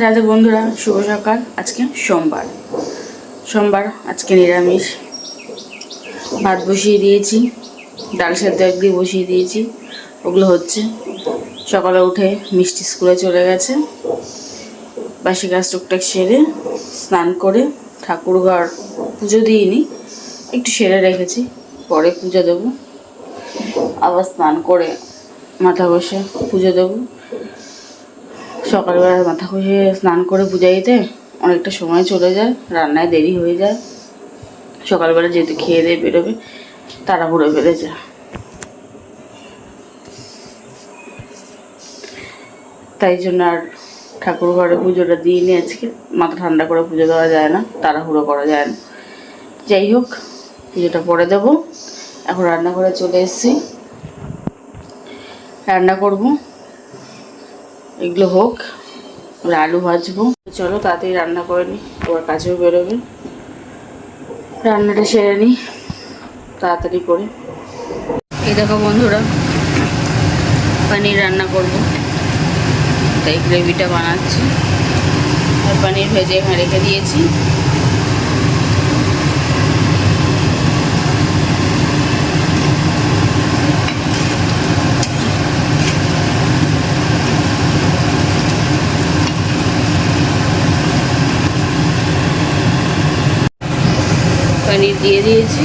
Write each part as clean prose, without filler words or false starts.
রাধে বন্ধুরা, শুভ সকাল। আজকে সোমবার আজকে নিরামিষ। ভাত বসিয়ে দিয়েছি, ডাল সেদ্ধ একদিকে বসিয়ে দিয়েছি, ওগুলো হচ্ছে। সকালে উঠে মিষ্টি স্কুলে চলে গেছে, বাসি কাজ টুকটাক সেরে স্নান করে ঠাকুর ঘর পুজো দিইনি, একটু সেরে রেখেছি, পরে পুজো দেবো। আবার স্নান করে মাথা ঘষে পুজো দেবো। সকালবেলা মাথা ঘষে স্নান করে পূজা দিতে অনেকটা সময় চলে যায়, রান্নায় দেরি হয়ে যায়। সকালবেলা যেহেতু খেয়ে দিয়ে বেরোবে, তাড়াহুড়ো বেড়ে যায়, তাই জন্য আর ঠাকুর ঘরে পুজোটা দিইনি আজকে। মাথা ঠান্ডা করে পুজো দেওয়া যায় না, তাড়াহুড়ো করা যায় না। যাই হোক, পুজোটা পরে দেবো। এখন রান্নাঘরে চলে এসেছি, রান্না করব। এগুলো হোক, আলু ভাজবো। চলো তাড়াতাড়ি রান্না করে নিই, ওর কাছেও বেরোবে। রান্নাটা সেরে নিই তাড়াতাড়ি করে। এই দেখো বন্ধুরা, পনির রান্না করব, তাই গ্রেভিটা বানাচ্ছি। আর পনির ভেজে এখানে রেখে দিয়েছি। পনির দিয়ে দিয়েছি,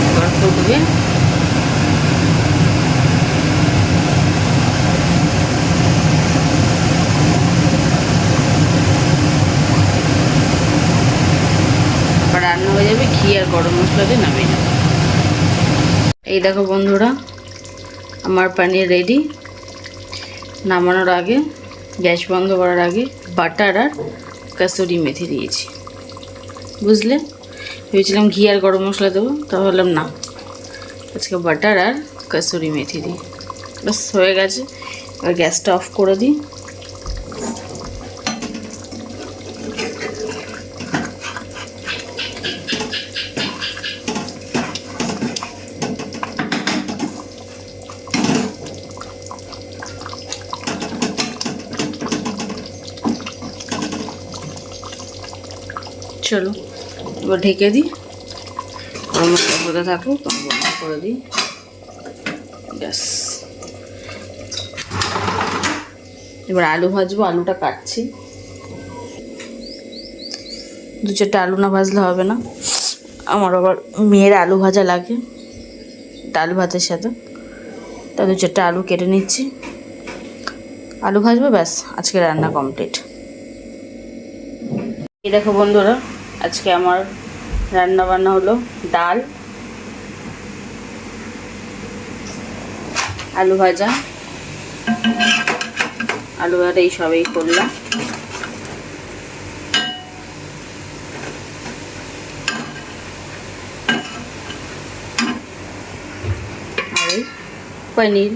এবার ফুটবে। রান্না হয়ে যাবে, ঘি আর গরম মশলা দিয়ে নামিয়ে নেব। এই দেখো বন্ধুরা, আমার পনির রেডি। নামানোর আগে, গ্যাস বন্ধ করার আগে বাটার আর কাসুরি মেথি দিয়েছি, বুঝলে। ভেবেছিলাম ঘি আর গরম মশলা দেবো, তা ভাবলাম না, আজকে বাটার আর কাসুরি মেথি দিই। বাস হয়ে গেছে, এবার গ্যাসটা অফ করে দিই। চলো এবার ঢেকে দিই, গরম মশলা হতে থাকুক, বন্ধ করে দিই গ্যাস। এবার আলু ভাজবো, আলুটা কাটছি। 2-4টা আলু না ভাজলে হবে না, আমার আবার মেয়ের আলু ভাজা লাগে ডাল ভাতের সাথে, তা 2-4টা আলু কেটে নিচ্ছি। আলু ভাজবো, ব্যাস আজকে রান্না কমপ্লিট। এই দেখো বন্ধুরা, আজকে আমার রান্না বান্না হলো ডাল, আলু ভাজা, এই সবই করলাম। আর এই পনির,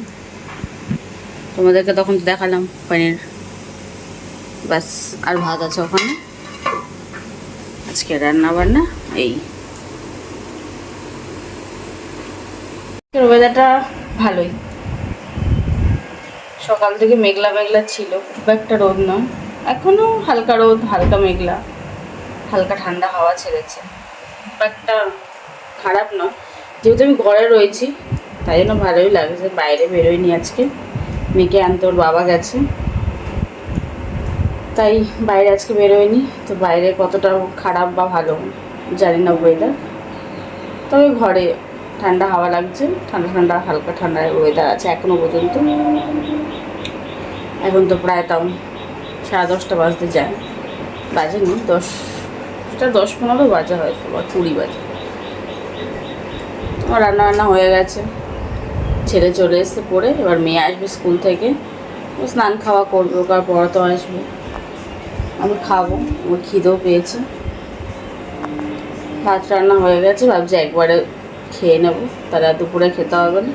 তোমাদেরকে তখন দেখালাম পনির, ব্যাস। আর ভাত আছে ওখানে। আজকে রান্না বান্না এই। ওয়েদারটা ভালোই, সকাল থেকে মেঘলা মেঘলা ছিল, খুব একটা রোদ নয়, এখনও হালকা রোদ, হালকা মেঘলা, হালকা ঠান্ডা হাওয়া ছেড়েছে, খুব একটা খারাপ নয়। যেহেতু আমি ঘরে রয়েছি, তাই জন্য ভালোই লাগছে। বাইরে বেরোয়নি আজকে, মেয়েকে আনতে ওর বাবা গেছে, তাই বাইরে আজকে বেরোয়নি। তো বাইরে কতটা খারাপ বা ভালো জানি না ওয়েদার, তবে ঘরে ঠান্ডা হাওয়া লাগছে, ঠান্ডা ঠান্ডা হালকা ঠান্ডা ওয়েদার আছে এখনও পর্যন্ত। এখন তো প্রায় তাও 10:30 বাজতে যায়, বাজেনি, 10:15 বাজে হয়তো, বা 20 বাজে। আমার রান্না হয়ে গেছে, ছেলে চলে এসে পড়ে, এবার মেয়ে আসবে স্কুল থেকে, ও স্নান খাওয়া করবে, ওর পড়াতেও আসবে, আমি খাবো, আমার খিদেও পেয়েছে। ভাত রান্না হয়ে গেছে, ভাবছি একবারে খেয়ে নেবো, তাহলে আর দুপুরে খেতে হবে না।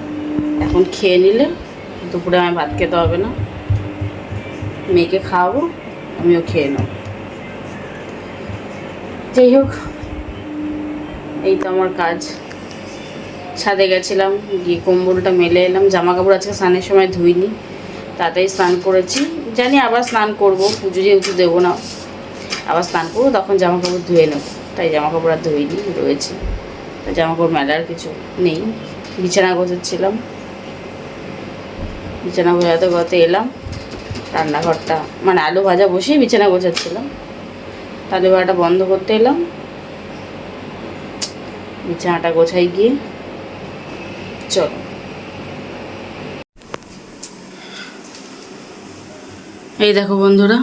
এখন খেয়ে নিলে দুপুরে আমি ভাত খেতে হবে না, মেয়েকে খাওয়াবো, আমিও খেয়ে নেব। যাই হোক, এই তো আমার কাজ। ছাদে গেছিলাম, গিয়ে কম্বলটা মেলে এলাম। জামা কাপড় আজকে স্নানের সময় ধুইনি, তাতেই স্নান করেছি, জানি আবার স্নান করব, পুজো যেহেতু দেবো না, আবার স্নান করবো, তখন জামা কাপড় ধুয়ে নেব। তাই জামা কাপড় আর ধুইনি, রয়েছে। জামা কাপড় মেলার কিছু নেই। বিছানা গোছাচ্ছিলাম, বিছানা গোছাতে গোছাতে এলাম রান্নাঘরটা, মানে আলু ভাজা বসেই বিছানা গোছাচ্ছিলাম, আলু ভাজাটা বন্ধ করতে এলাম, বিছানাটা গোছাই গিয়ে। চলো, এই দেখো বন্ধুরা,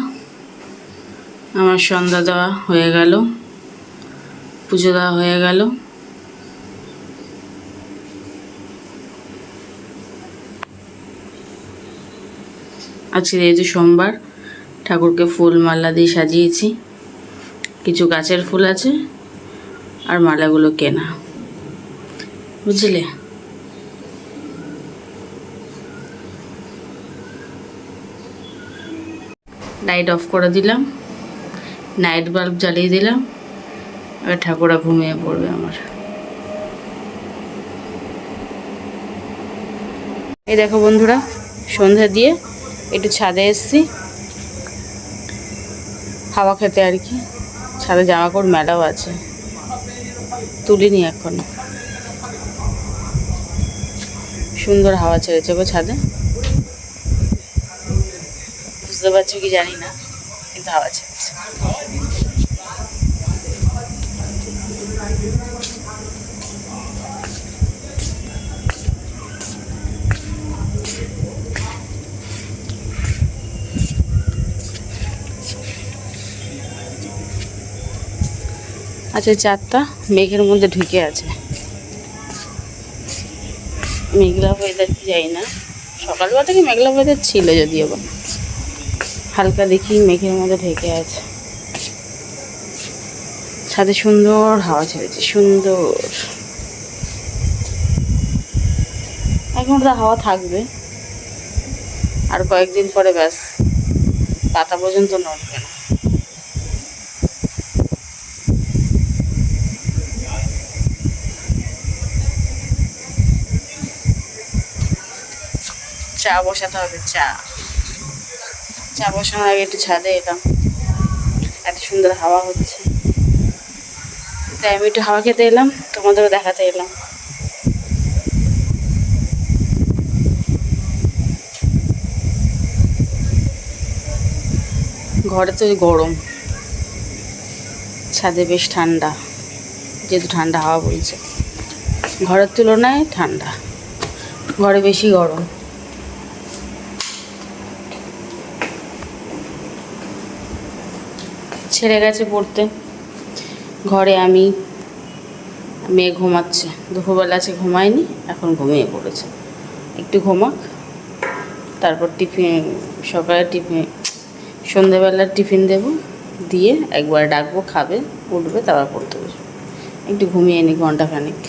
আমার সন্ধ্যা দেওয়া হয়ে গেল, পুজো দেওয়া হয়ে গেল। আজকে যেহেতু সোমবার, ঠাকুরকে ফুল মালা দিয়ে সাজিয়েছি। কিছু গাছের ফুল আছে আর মালাগুলো কেনা, বুঝলে। লাইট অফ করে দিলাম, নাইট বাল্ব জ্বালিয়ে দিলাম, এবার ঠাকুরা ঘুমিয়ে পড়বে আমার। এই দেখো বন্ধুরা, সন্ধ্যা দিয়ে একটু ছাদে এসছি হাওয়া খেতে আর কি। ছাদে জামা কাপড় মেলাও আছে, তুলিনি এখন। সুন্দর হাওয়া ছেড়েছে গো ছাদে, বুঝতে পারছো কি জানি না, কিন্তু হাওয়া ছেড়েছে। আচ্ছা, চারটা মেঘের মধ্যে ঢুকে আছে, মেঘলা ওয়েদার কি যাই না, সকালবেলা থেকে মেঘলা ওয়েদার ছিল যদিও বা, হালকা দেখি মেঘের মধ্যে ঢেকে আছে। ছাদে সুন্দর হাওয়া ছেড়েছে, সুন্দর। এখন তো হাওয়া থাকবে, আর কয়েকদিন পরে ব্যাস পাতা পর্যন্ত নড়বে না। চা বসাতে হবে, চা বসানোর আগে একটু ছাদে এলাম, এত সুন্দর হাওয়া হচ্ছে, তাই আমি একটু হাওয়া খেতে এলাম, তোমাদেরও দেখাতে এলাম। ঘরে তো গরম, ছাদে বেশ ঠান্ডা, যেহেতু ঠান্ডা হাওয়া বইছে, ঘরের তুলনায় ঠান্ডা, ঘরে বেশি গরম। ছেড়ে গেছে পড়তে, ঘরে আমি, মেয়ে ঘুমাচ্ছে, দুপুরবেলা আছে ঘুমায়নি, এখন ঘুমিয়ে পড়েছে। একটু ঘুমাক, তারপর টিফিন, সকালে টিফিন, সন্ধ্যেবেলার টিফিন দেব, দিয়ে একবার ডাকবো, খাবে, উঠবে, তারপর পড়তে বসবে। একটু ঘুমিয়ে নি ঘন্টাখানিক,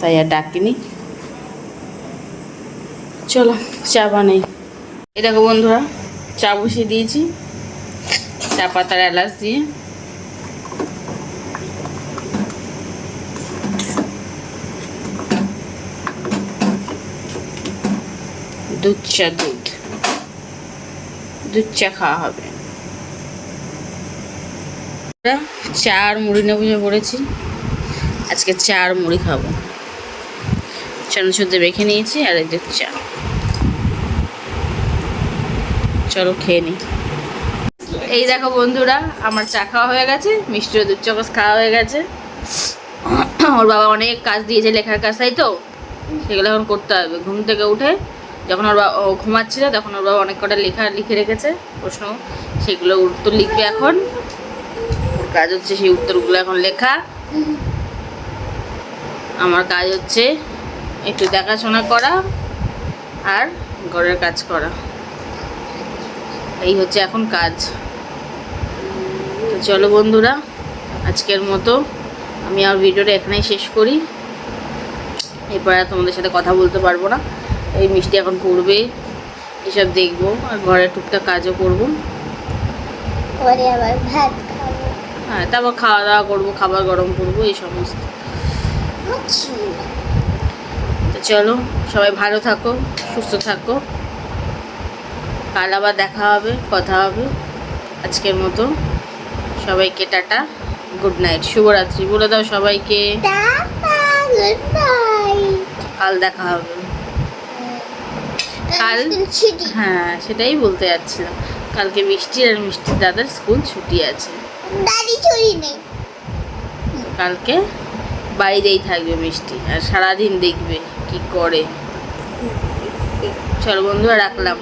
তাই আর ডাকিনি। চলো চা বানাই। এই দেখো বন্ধুরা, চা বসিয়ে দিয়েছি, চা পাতার এলাচ দিয়ে। দুধ চা, দুধ চা খাওয়া হবে। চা আর মুড়ি নেবো করেছি, আজকে চা আর মুড়ি খাবো। চানাচুর দিয়ে মেখে নিয়েছি, আর এই দুধ চা। চলো খেয়ে নিই। এই দেখো বন্ধুরা, আমার চা খাওয়া হয়ে গেছে, মিষ্টির দুধ চা খাওয়া হয়ে গেছে। ওর বাবা অনেক কাজ দিয়েছে, লেখার কাজ, তাই তো সেগুলো এখন করতে হবে। ঘুম থেকে উঠে যখন ওর বাবা ঘুমাচ্ছিল, তখন ওর বাবা অনেক কটা লেখা লিখে রেখেছে প্রশ্ন, সেগুলো উত্তর লিখবে এখন। ওর কাজ হচ্ছে সেই উত্তরগুলো এখন লেখা, আমার কাজ হচ্ছে একটু দেখাশোনা করা আর ঘরের কাজ করা, এই হচ্ছে এখন কাজ। তো চলো বন্ধুরা, আজকের মতো আমি আর ভিডিওটা এখানেই শেষ করি। এরপর আর তোমাদের সাথে কথা বলতে পারবো না। এই মিষ্টি এখন পড়বে, এসব দেখবো, আর ঘরের টুকটাক কাজও করবো, পরে আবার ভাত খাবো। হ্যাঁ, তারপর খাওয়া দাওয়া করবো, খাবার গরম করবো, এই সমস্ত। তো চলো, সবাই ভালো থাকো, সুস্থ থাকো। কাল আবার দেখা হবে, কথা হবে। আজকের মতো সবাইকে টাটা, গুড নাইট, শুভরাত্রি বলে দাও সবাইকে। Tata, good night. কাল দেখা হবে। কাল ছুটি। হ্যাঁ, সেটাই বলতে যাচ্ছিলাম। কালকে মিষ্টির আর মিষ্টির দাদার স্কুল ছুটি আছে। দাদি ছুটি নেই। কালকে বাইরেই থাকবে মিষ্টি, আর সারাদিন দেখবে কি করে। চলো বন্ধুরা, রাখলাম।